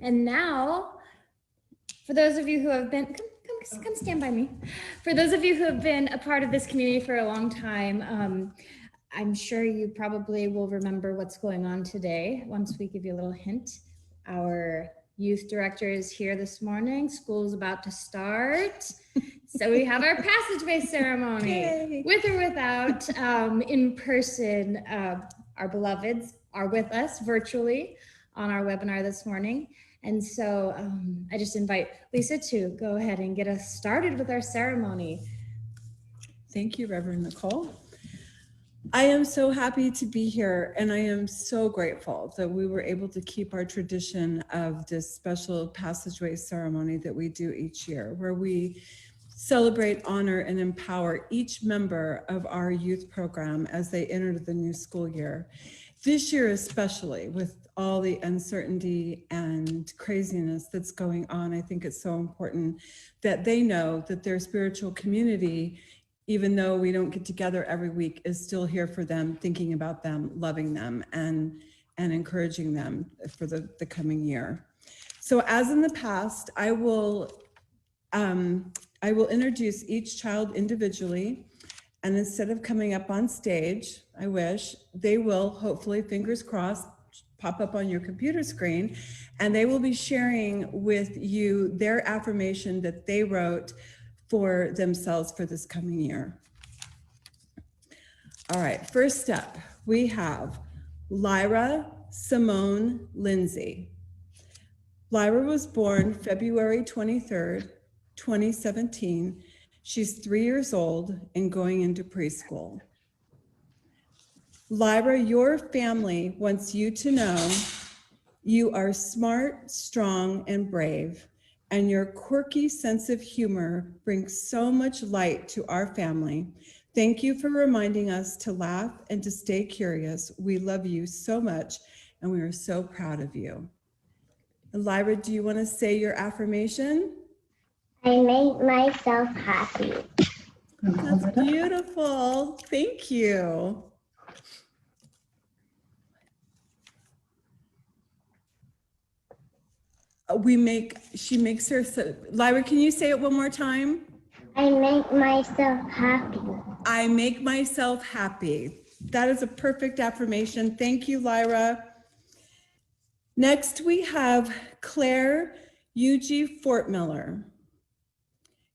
And now, for those of you who have been, come stand by me. For those of you who have been a part of this community for a long time, I'm sure you probably will remember what's going on today once we give you a little hint. Our youth director is here this morning. School's about to start. So we have our Passageways ceremony. Yay. With or without in person. Our beloveds are with us virtually on our webinar this morning. And so I just invite Lisa to go ahead and get us started with our ceremony. Thank you, Reverend Nicole. I am so happy to be here, and I am so grateful that we were able to keep our tradition of this special Passageway ceremony that we do each year, where we celebrate, honor, and empower each member of our youth program as they enter the new school year. This year especially, with all the uncertainty and craziness that's going on, I think it's so important that they know that their spiritual community, even though we don't get together every week, is still here for them, thinking about them, loving them, and encouraging them for the coming year. So as in the past, I will introduce each child individually, and instead of coming up on stage, I wish, they will hopefully, fingers crossed, pop up on your computer screen, and they will be sharing with you their affirmation that they wrote for themselves for this coming year. All right, first up, we have Lyra Simone Lindsay. Lyra was born February 23rd, 2017. She's 3 years old and going into preschool. Lyra, your family wants you to know you are smart, strong, and brave, and your quirky sense of humor brings so much light to our family. Thank you for reminding us to laugh and to stay curious. We love you so much, and we are so proud of you. Lyra, do you want to say your affirmation? I make myself happy. That's beautiful. Thank you. She makes her, Lyra, can you say it one more time? I make myself happy. I make myself happy. That is a perfect affirmation. Thank you, Lyra. Next, we have Claire Yuji Fortmiller.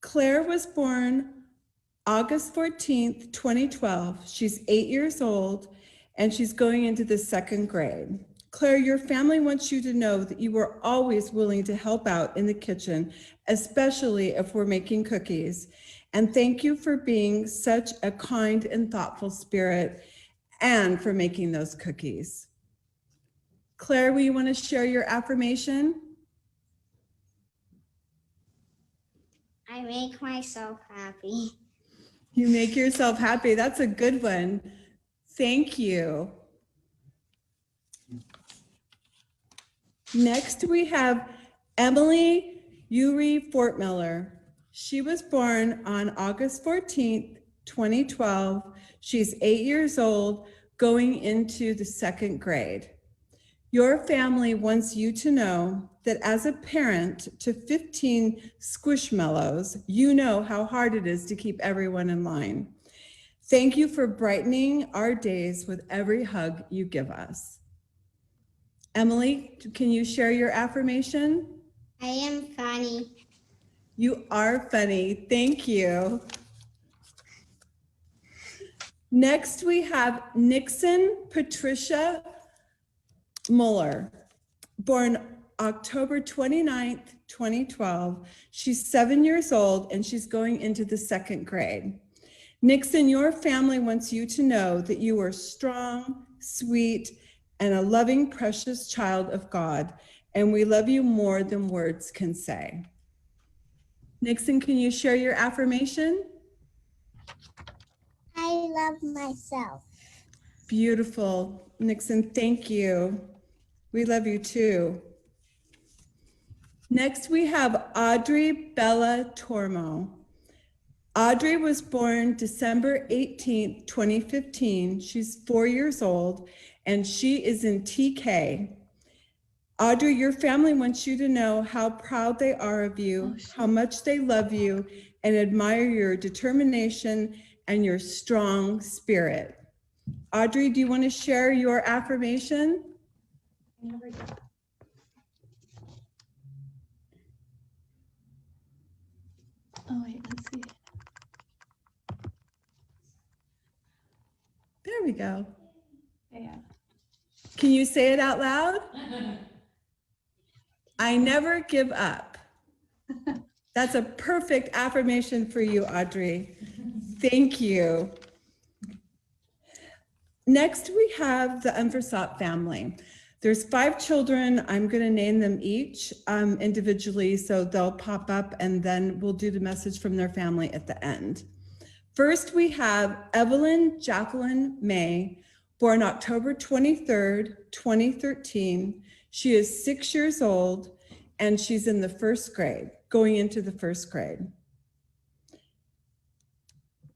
Claire was born August 14th, 2012. She's 8 years old, and she's going into the 2nd grade. Claire, your family wants you to know that you are always willing to help out in the kitchen, especially if we're making cookies. And thank you for being such a kind and thoughtful spirit and for making those cookies. Claire, will you want to share your affirmation? I make myself happy. You make yourself happy. That's a good one. Thank you. Next, we have Emily Yuri Fortmiller. She was born on August 14th, 2012. She's 8 years old, going into the 2nd grade. Your family wants you to know that as a parent to 15 Squishmallows, you know how hard it is to keep everyone in line. Thank you for brightening our days with every hug you give us. Emily, can you share your affirmation? I am funny. You are funny. Thank you. Next, we have Nixon Patricia Muller, born October 29th, 2012. She's 7 years old and she's going into the 2nd grade. Nixon, your family wants you to know that you are strong, sweet, and a loving, precious child of God, and we love you more than words can say. Nixon, can you share your affirmation? I love myself. Beautiful. Nixon, thank you. We love you too. Next, we have Audrey Bella Tormo. Audrey was born December 18th, 2015. She's 4 years old, and she is in TK. Audrey, your family wants you to know how proud they are of you, how much they love you, and admire your determination and your strong spirit. Audrey, do you want to share your affirmation? Oh, wait, let's see. There we go. Yeah. Can you say it out loud? I never give up. That's a perfect affirmation for you, Audrey. Thank you. Next, we have the Unversat family. There's 5 children. I'm going to name them each individually, so they'll pop up, and then we'll do the message from their family at the end. First, we have Evelyn Jacqueline May, born October 23rd, 2013. She is 6 years old, and she's in the 1st grade, going into the 1st grade.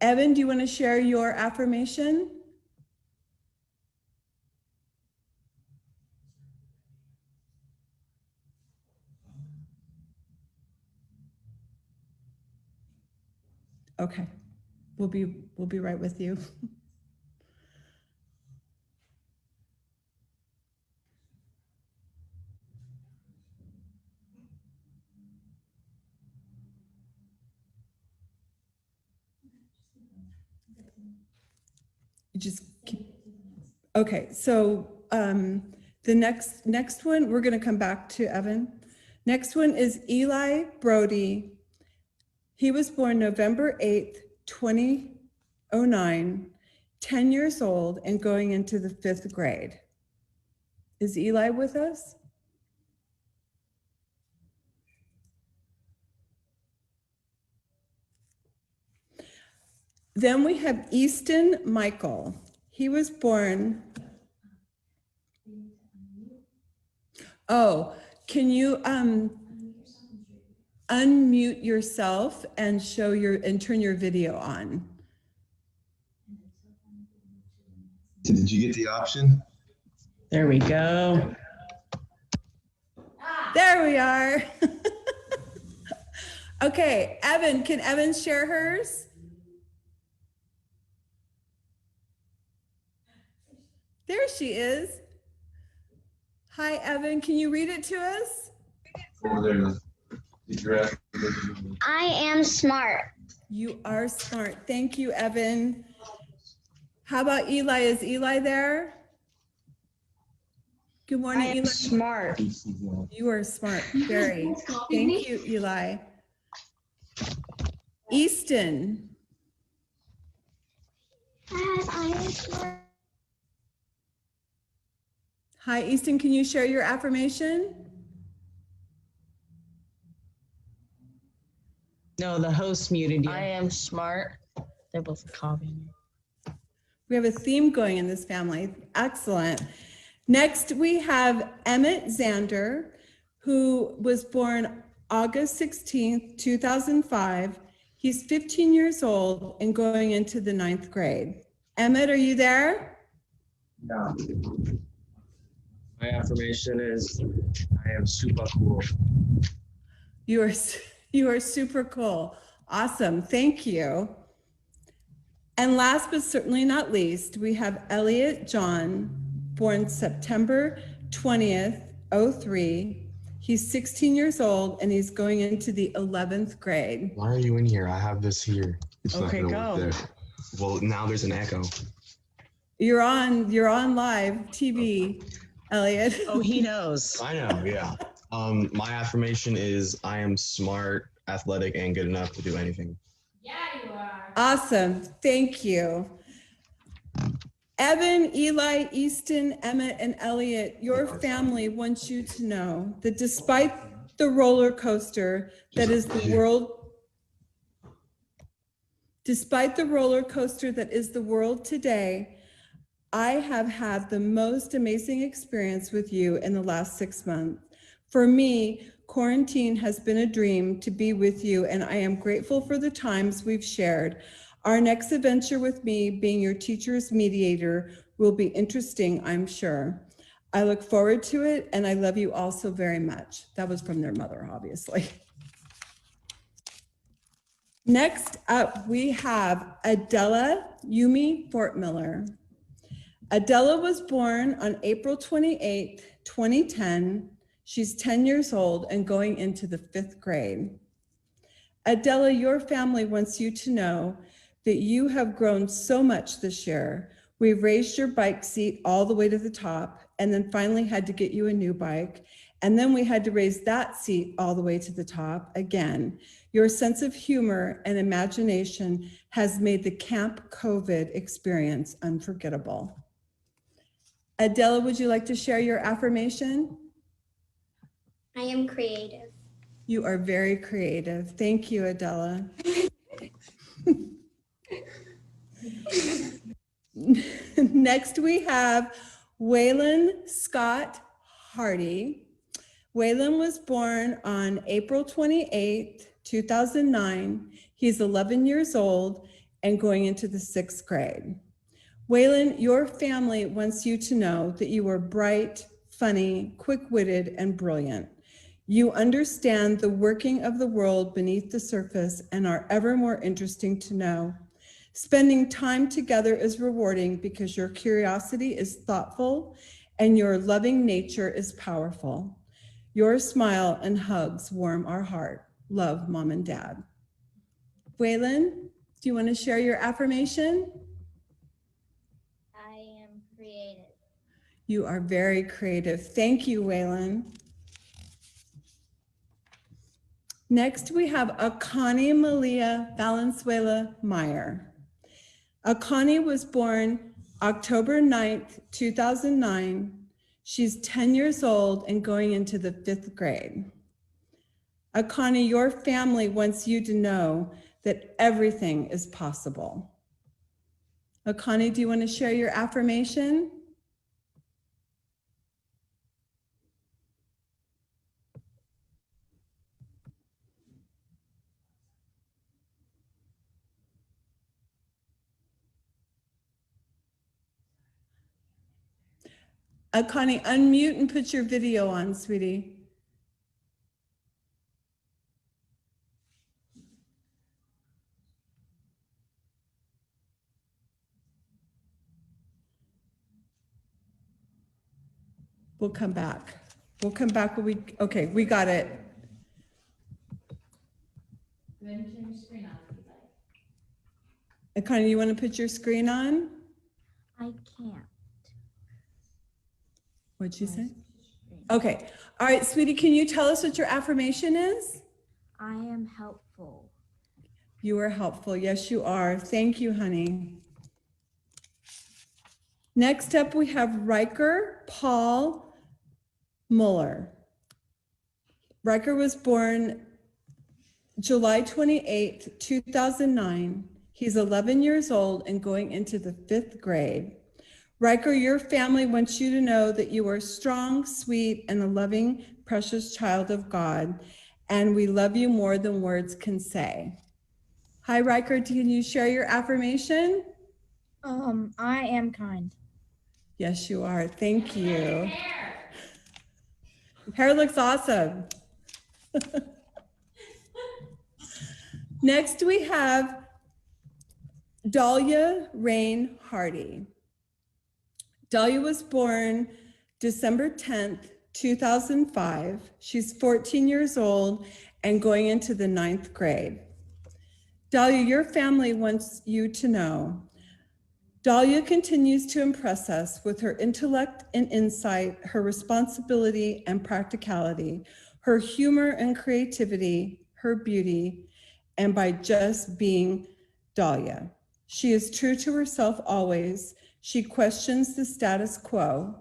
Evan, do you want to share your affirmation? Okay, we'll be right with you. You just keep, okay, so the next one, we're going to come back to Evan. Next one is Eli Brody. He was born November 8th, 2009, 10 years old and going into the 5th grade. Is Eli with us? Then we have Easton Michael. He was born. Oh, can you unmute yourself and turn your video on? Did you get the option? There we go. There we are. Okay, Evan, can Evan share hers? There she is. Hi, Evan. Can you read it to us? I am smart. You are smart. Thank you, Evan. How about Eli? Is Eli there? Good morning, I am Eli. smart. You are smart. Very. Thank you, Eli. Easton. I am smart. Hi, Easton. Can you share your affirmation? No, the host muted you. I am smart. They're both copying. We have a theme going in this family. Excellent. Next, we have Emmett Zander, who was born August 16th, 2005. He's 15 years old and going into the 9th grade. Emmett, are you there? Yeah. My affirmation is I am super cool. You are super cool. Awesome. Thank you. And last but certainly not least, we have Elliot John, born September 20th, 03. He's 16 years old and he's going into the 11th grade. Why are you in here? I have this here. It's Okay, not gonna work go. there. Well, now there's an echo. You're on live TV, Elliot. Oh, he knows. I know, yeah. My affirmation is I am smart, athletic, and good enough to do anything. Awesome. Thank you. Evan, Eli, Easton, Emmett, and Elliot, your family wants you to know that despite the roller coaster that is the world, today, I have had the most amazing experience with you in the last 6 months. For me, quarantine has been a dream to be with you, and I am grateful for the times we've shared. Our next adventure with me, being your teacher's mediator, will be interesting, I'm sure. I look forward to it, and I love you all so very much. That was from their mother, obviously. Next up, we have Adela Yumi Fortmiller. Adela was born on April 28, 2010. She's 10 years old and going into the 5th grade. Adela, your family wants you to know that you have grown so much this year. We've raised your bike seat all the way to the top and then finally had to get you a new bike. And then we had to raise that seat all the way to the top again. Your sense of humor and imagination has made the Camp COVID experience unforgettable. Adela, would you like to share your affirmation? I am creative. You are very creative. Thank you, Adela. Next, we have Waylon Scott Hardy. Waylon was born on April 28, 2009. He's 11 years old and going into the 6th grade. Waylon, your family wants you to know that you are bright, funny, quick-witted, and brilliant. You understand the working of the world beneath the surface and are ever more interesting to know. Spending time together is rewarding because your curiosity is thoughtful and your loving nature is powerful. Your smile and hugs warm our heart. Love, Mom and Dad. Waylon, do you want to share your affirmation? I am creative. You are very creative. Thank you, Waylon. Next, we have Akani Malia Valenzuela Meyer. Akani was born October 9th, 2009. She's 10 years old and going into the 5th grade. Akani, your family wants you to know that everything is possible. Akani, do you want to share your affirmation? Akani, unmute and put your video on, sweetie. We'll come back. We'll come back when okay, we got it. Akani, you want to put your screen on? I can't. What'd you say? Okay. All right, sweetie, can you tell us what your affirmation is? I am helpful. You are helpful. Yes, you are. Thank you, honey. Next up, we have Riker Paul Muller. Riker was born July 28th, 2009. He's 11 years old and going into the 5th grade. Riker, your family wants you to know that you are strong, sweet, and a loving, precious child of God, and we love you more than words can say. Hi, Riker, can you share your affirmation? I am kind. Yes, you are. Thank you. Hair looks awesome. Next, we have Dahlia Rain Hardy. Dahlia was born December 10th, 2005. She's 14 years old and going into the 9th grade. Dahlia, your family wants you to know Dahlia continues to impress us with her intellect and insight, her responsibility and practicality, her humor and creativity, her beauty, and by just being Dahlia. She is true to herself always. She questions the status quo.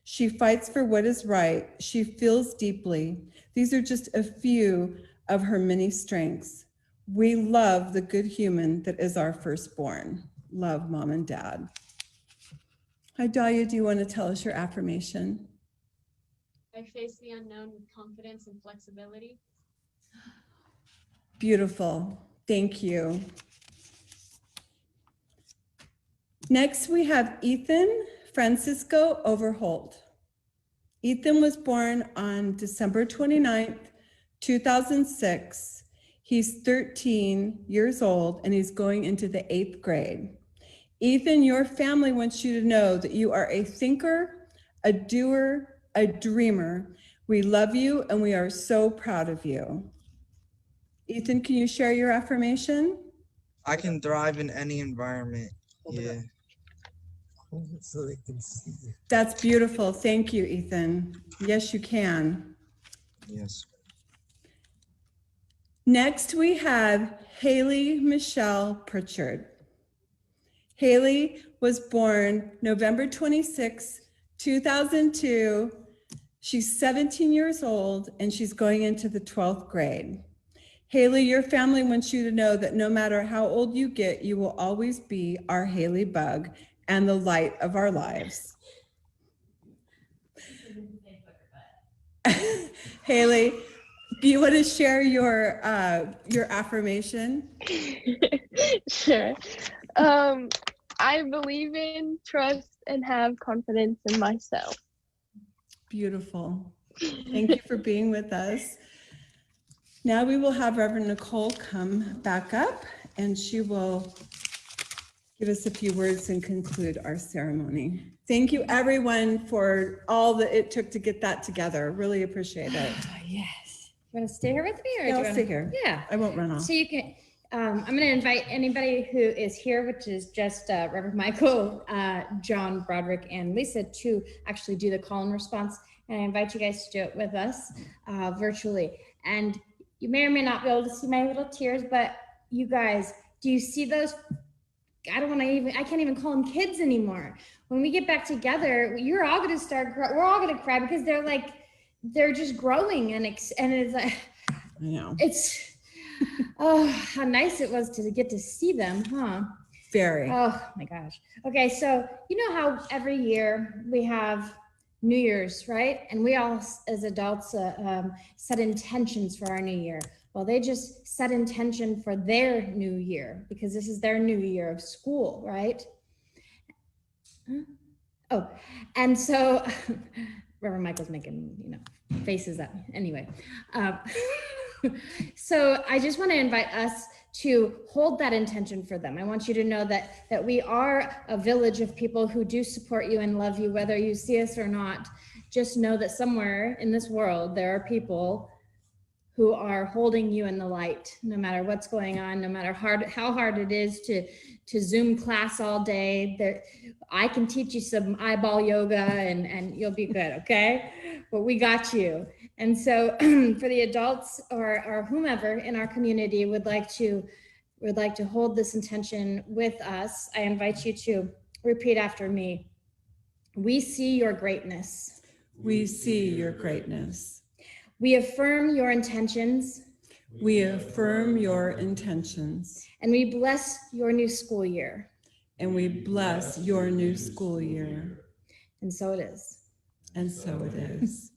She fights for what is right. She feels deeply. These are just a few of her many strengths. We love the good human that is our firstborn. Love, Mom and Dad. Hi, Dahlia, do you want to tell us your affirmation? I face the unknown with confidence and flexibility. Beautiful. Thank you. Next, we have Ethan Francisco Overholt. Ethan was born on December 29th, 2006. He's 13 years old and he's going into the 8th grade. Ethan, your family wants you to know that you are a thinker, a doer, a dreamer. We love you and we are so proud of you. Ethan, can you share your affirmation? I can thrive in any environment. Yeah. So they can see. That's beautiful. Thank you, Ethan. Yes, you can. Yes. Next, we have Haley Michelle Pritchard. Haley was born November 26, 2002. She's 17 years old and she's going into the 12th grade. Haley, your family wants you to know that no matter how old you get, you will always be our Haley Bug and the light of our lives. Haley, do you want to share your affirmation? Sure. I believe in, trust, and have confidence in myself. Beautiful. Thank you for being with us. Now we will have Reverend Nicole come back up and she will give us a few words and conclude our ceremony. Thank you everyone for all that it took to get that together. Really appreciate it. Yes. You want to stay here with me? Or Yeah, do you I'll wanna- stay here. Yeah. I won't run off. So you can, I'm going to invite anybody who is here, which is just Reverend Michael, John, Broderick, and Lisa, to actually do the call and response. And I invite you guys to do it with us virtually. And you may or may not be able to see my little tears, but you guys, do you see those? I can't even call them kids anymore. When we get back together, you're all going to we're all going to cry because they're just growing and it's like, I know. it's, oh, how nice it was to get to see them, huh? Very. Oh my gosh. Okay, so you know how every year we have New Year's, right? And we all, as adults, set intentions for our new year. Well, they just set intention for their new year because this is their new year of school, right? Oh, and so Reverend Michael's making, faces at me. Anyway, so I just want to invite us to hold that intention for them. I want you to know that we are a village of people who do support you and love you, whether you see us or not. Just know that somewhere in this world, there are people who are holding you in the light, no matter what's going on, no matter how hard it is to Zoom class all day. I can teach you some eyeball yoga and you'll be good, okay? But we got you. And so for the adults or whomever in our community would like to hold this intention with us, I invite you to repeat after me. We see your greatness. We see your greatness. We affirm your intentions. We affirm your intentions. And we bless your new school year. And we bless your new school year. And so it is. And so it is.